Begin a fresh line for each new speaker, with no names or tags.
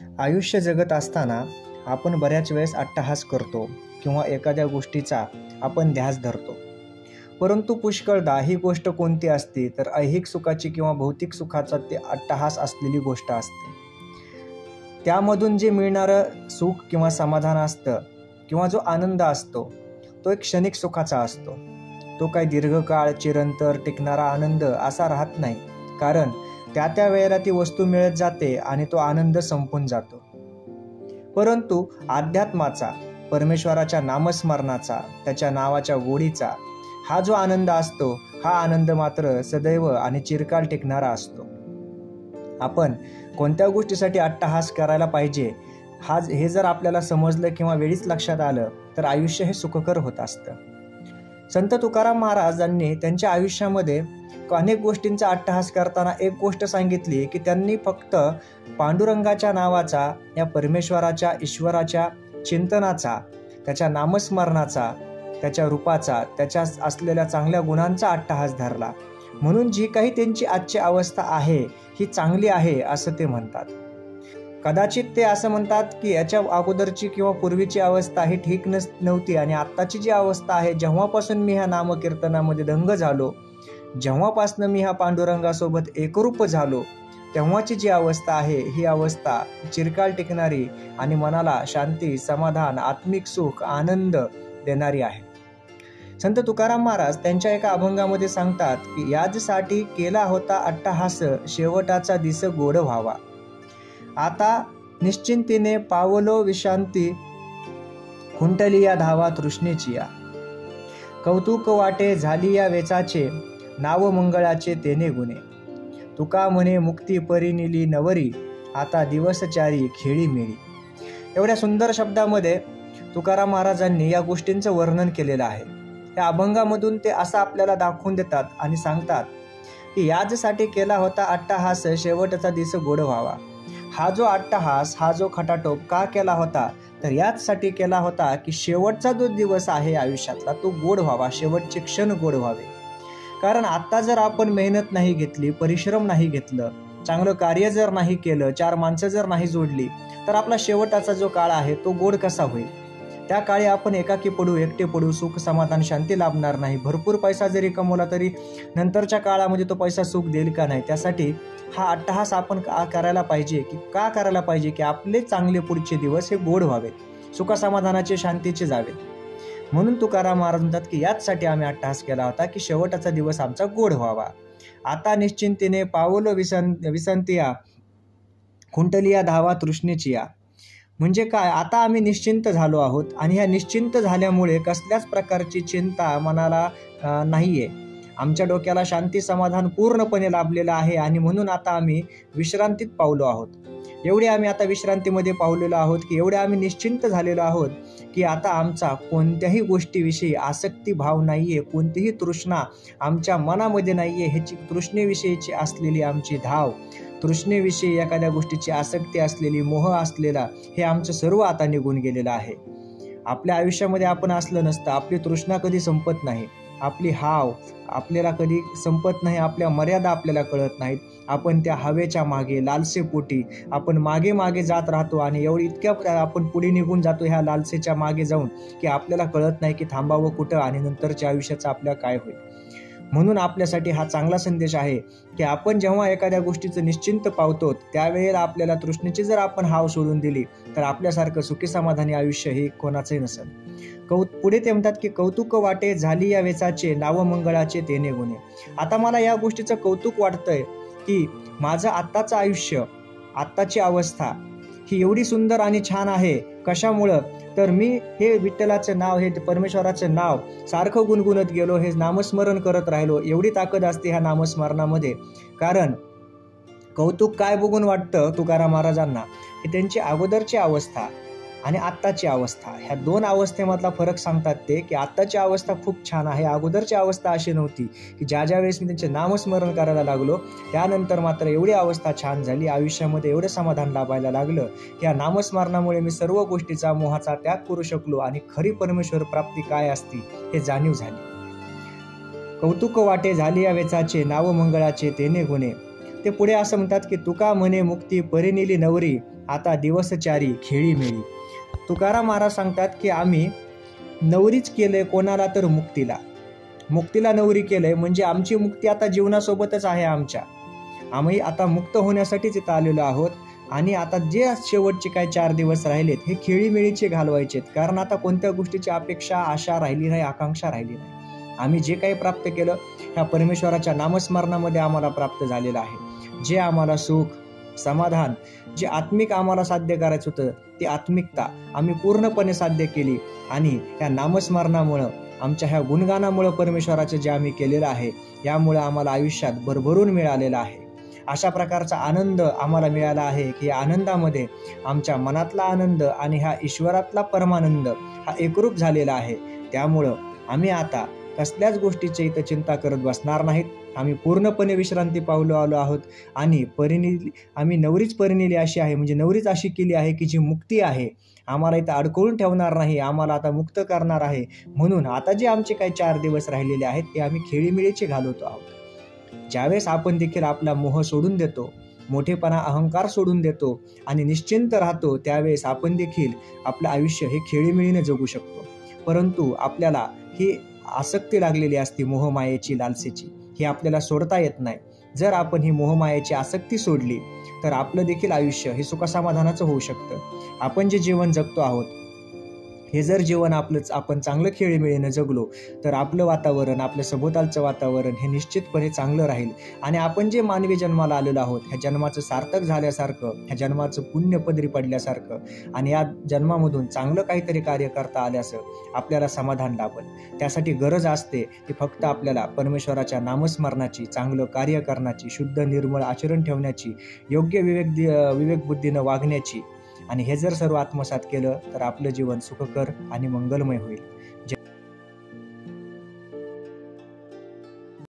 आयुष्य जगत असताना आपण बऱ्याच वेळेस अट्टहास करतो किंवा एखाद्या गोष्टीचा आपण ध्यास धरतो. परंतु पुष्कळदा ही गोष्ट कोणती असते तर ऐहिक सुखाची किंवा भौतिक सुखाचा ते अट्टहास असलेली गोष्ट असते. त्यामधून जे मिळणारं सुख किंवा समाधान असतं किंवा जो आनंद असतो तो एक क्षणिक सुखाचा असतो. तो काही दीर्घकाळ चिरंतर टिकणारा आनंद असा राहत नाही, कारण त्या वेळेला ती वस्तू मिळत जाते आणि तो आनंद संपून जातो. परंतु अध्यात्माचा, परमेश्वराच्या नामस्मरणाचा, त्याच्या नावाच्या गोडीचा हा जो आनंद असतो, हा आनंद मात्र सदैव आणि चिरकाल टिकणारा असतो. आपण कोणत्या गोष्टीसाठी अट्टहास करायला पाहिजे हे जर आपल्याला समजलं किंवा वेळीच लक्षात आलं तर आयुष्य हे सुखकर होत असतं. संत तुकाराम महाराजांनी त्यांच्या आयुष्यामध्ये अनेक गोष्टींचा अट्टहास करताना एक गोष्ट सांगितली की त्यांनी फक्त पांडुरंगाच्या नावाचा, या परमेश्वराच्या ईश्वराच्या चिंतनाचा, त्याच्या नामस्मरणाचा, त्याच्या रूपाचा, त्याच्या असलेल्या चांगल्या गुणांचा अट्टहास धरला. म्हणून जी काही त्यांची आजची अवस्था आहे ही चांगली आहे असं ते म्हणतात. कदाचित ते असं म्हणतात की याच्या अगोदरची किंवा पूर्वीची अवस्था ही ठीक नव्हती आणि आत्ताची जी अवस्था आहे, जेव्हापासून मी ह्या नामकीर्तनामध्ये दंग झालो, जेव्हापासून मी ह्या पांडुरंगासोबत एकरूप झालो, तेव्हाची जी अवस्था आहे ही अवस्था चिरकाल टिकणारी आणि मनाला शांती, समाधान, आत्मिक सुख, आनंद देणारी आहे. संत तुकाराम महाराज त्यांच्या एका अभंगामध्ये सांगतात की याजसाठी केला होता अट्टहास, शेवटाचा दिस गोड व्हावा. आता निश्चिंतीने पावलो विश्रांती, खुंटली या धावा तृष्णेची या. कौतुक वाटे झाली या वेचाचे, नाव मंगळाचे तेने गुणे. तुका म्हणे मुक्ती परिनिली नवरी, आता दिवसचारी खेळी मेळी. एवढ्या सुंदर शब्दामध्ये तुकाराम महाराजांनी या गोष्टींचं वर्णन केलेलं आहे. या अभंगामधून ते असं आपल्याला दाखवून देतात आणि सांगतात की याजसाठी केला होता अट्टहास, शेवटचा दिस गोड व्हावा. हा जो अट्टहास, हा जो खटाटोप का केला होता तर याचसाठी केला होता की शेवटचा जो दिवस आहे आयुष्यातला तो गोड व्हावा, शेवटचे क्षण गोड व्हावे. कारण आता जर आपण मेहनत नाही घेतली, परिश्रम नाही घेतलं, चांगलं कार्य जर नाही केलं, चार माणसं जर नाही जोडली तर आपला शेवटाचा जो काळ आहे तो गोड कसा होईल. त्या काळी आपण एकाकी पडू, एकटे पडू, सुख समाधान शांती लाभणार नाही. भरपूर पैसा जरी कमवला तरी नंतरच्या काळामध्ये तो पैसा सुख देईल का नाही. त्यासाठी हा अट्टहास आपण करायला पाहिजे की आपले चांगले पुढचे दिवस हे गोड व्हावेत, सुखसमाधानाचे, शांतीचे जावेत. म्हणून तुकाराम महाराज म्हणतात की याचसाठी आम्ही अट्टहास केला होता की शेवटाचा दिवस आमचा गोड व्हावा. आता निश्चिंतीने पावलो विसंतिया, खुंटलिया धावा तृष्णेची या. म्हणजे काय, आता आम्ही निश्चिंत झालो आहोत आणि ह्या निश्चिंत झाल्यामुळे कसल्याच प्रकारची चिंता मनाला नाहीये. आमच्या डोक्याला शांती, समाधान पूर्णपणे लाभलेलं आहे आणि म्हणून आता आम्ही विश्रांतीत पावलो आहोत. एवढे आम्ही आता विश्रांतीमध्ये पावलेलो आहोत की एवढे आम्ही निश्चिंत झालेलो आहोत की आता आमचा कोणत्याही गोष्टीविषयी आसक्ती भाव नाहीये, कोणतीही तृष्णा आमच्या मनामध्ये नाहीये. ह्याची तृष्णेविषयीची असलेली आमची धाव, तृष्णेविषयी एखाद्या गोष्टीची आसक्ती असलेली, मोह असलेला, हे आमचं सर्व आता निघून गेलेलं आहे. आपल्या आयुष्यामध्ये आपण असलं नसतं. आपली तृष्णा कधी संपत नाही, आपली हाव आपल्याला कधी संपत नाही, आपल्या मर्यादा आपल्याला कळत नाहीत. आपण त्या हवेच्या मागे, लालसेपोटी आपण मागे मागे जात राहतो आणि इतक्या आपण पुढे निघून जातो ह्या लालसेच्या मागे जाऊन की आपल्याला कळत नाही की थांबावं कुठं आणि नंतरच्या आयुष्याचं आपल्याला काय होईल. म्हणून आपल्यासाठी हा चांगला संदेश आहे की आपण जेव्हा एखाद्या गोष्टीचं निश्चिंत पावतो त्यावेळेला आपल्याला तृष्णेची जर आपण हाव सोडून दिली तर आपल्यासारखं सुखी समाधानी आयुष्य हे कोणाचंही नसेल. पुढे ते म्हणतात की कौतुक वाटे झाली या वेचाचे, नाव मंगळाचे तेने गुणे. आता मला या गोष्टीचं कौतुक वाटतंय की माझं आत्ताचं आयुष्य, आत्ताची अवस्था ही एवढी सुंदर आणि छान आहे. कशामुळं तर मी हे विठ्ठलाचं नाव, हे परमेश्वराचं नाव सारखं गुणगुणत गेलो, हे नामस्मरण करत राहिलो. एवढी ताकद असते ह्या नामस्मरणामध्ये. कारण कौतुक काय बघून वाटतं तुकाराम महाराजांना की त्यांची अगोदरची अवस्था आणि आत्ताची अवस्था, ह्या दोन अवस्थेमधला फरक सांगतात ते की आत्ताची अवस्था खूप छान आहे, अगोदरची अवस्था अशी नव्हती. की ज्या वेळेस मी त्यांचे नामस्मरण करायला लागलो त्यानंतर मात्र एवढी अवस्था छान झाली, आयुष्यामध्ये एवढं समाधान लाभायला लागलं. या नामस्मरणामुळे मी सर्व गोष्टीचा, मोहाचा त्याग करू शकलो आणि खरी परमेश्वर प्राप्ती काय असती हे जाणीव झाली. कौतुक वाटे झाली या वेचाचे, नाव मंगळाचे तेने गुणे. ते पुढे असं म्हणतात की तुका म्हणे मुक्ती परिनिली नवरी, आता दिवसचारी खेळी मेळी. तुकाराम महाराज सांगतात की आम्ही नवरीच केलंय कोणाला तर मुक्तीला नवरी केलंय, म्हणजे आमची मुक्ती आता जीवनासोबतच आहे. आम्ही आता मुक्त होण्यासाठीच इथं आलेलो आहोत. आणि आता जे शेवटचे काय 4 दिवस राहिलेत हे खेळीमेळीचे घालवायचेत, कारण आता कोणत्या गोष्टीची अपेक्षा, आशा राहिली नाही, आकांक्षा राहिली नाही. आम्ही जे काही प्राप्त केलं ह्या परमेश्वराच्या नामस्मरणामध्ये आम्हाला प्राप्त झालेलं आहे. जे आम्हाला सुख, समाधान, जे आत्मिक आम्हाला साध्य करायचं होतं ती आत्मिकता आम्ही पूर्णपणे साध्य केली. आणि या नामस्मरणामुळं, आमच्या ह्या गुणगानामुळं परमेश्वराचं जे आम्ही केलेलं आहे यामुळं आम्हाला आयुष्यात भरभरून मिळालेलं आहे. अशा प्रकारचा आनंद आम्हाला मिळाला आहे की या आनंदामध्ये आमच्या मनातला आनंद आणि ह्या ईश्वरातला परमानंद हा एकरूप झालेला आहे. त्यामुळं आम्ही आता कसल्याच गोष्टीची इथं चिंता करत बसणार नाहीत. आम्ही पूर्णपणे विश्रांती पावलो आलो आहोत. आणि आम्ही नवरीच परिणिली अशी आहे, म्हणजे नवरीच अशी केली आहे की जी मुक्ती आहे, आम्हाला इथं अडकवून ठेवणार नाही, आम्हाला आता मुक्त करणार आहे. म्हणून आता जे आमचे काही 4 दिवस राहिलेले आहेत ते आम्ही खेळीमेळीचे घालवतो आहोत. ज्यावेळेस आपण देखील आपला मोह सोडून देतो, मोठेपणा, अहंकार सोडून देतो आणि निश्चिंत राहतो, त्यावेळेस आपण देखील आपलं आयुष्य हे खेळीमेळीने जगू शकतो. परंतु आपल्याला ही आसक्ती लागलेली असते मोहमायेची, लालसेची, ही आपल्याला सोडता येत नाही. जर आपण ही मोहमायेची आसक्ती सोडली तर आपलं देखील आयुष्य हे सुखसमाधानाचं होऊ शकतं. आपण जे जीवन जगतो आहोत हे जर जीवन आपण चांगलं खेळीमेळीनं जगलो तर आपलं वातावरण, आपलं सभोवतालचं वातावरण हे निश्चितपणे चांगलं राहील. आणि आपण जे मानवी जन्माला आलेलो आहोत ह्या जन्माचं सार्थक झाल्यासारखं, ह्या जन्माचं पुण्य पदरी पडल्यासारखं आणि या जन्मामधून चांगलं काहीतरी कार्य करता आल्याचं आपल्याला समाधान लाभेल. त्यासाठी गरज असते ती फक्त आपल्याला परमेश्वराच्या नामस्मरणाची, चांगलं कार्य करण्याची, शुद्ध निर्मळ आचरण ठेवण्याची, योग्य विवेकबुद्धीनं वागण्याची. आणि हे जर सर्व आत्मसात केलं तर आपलं जीवन सुखकर आणि मंगलमय होईल.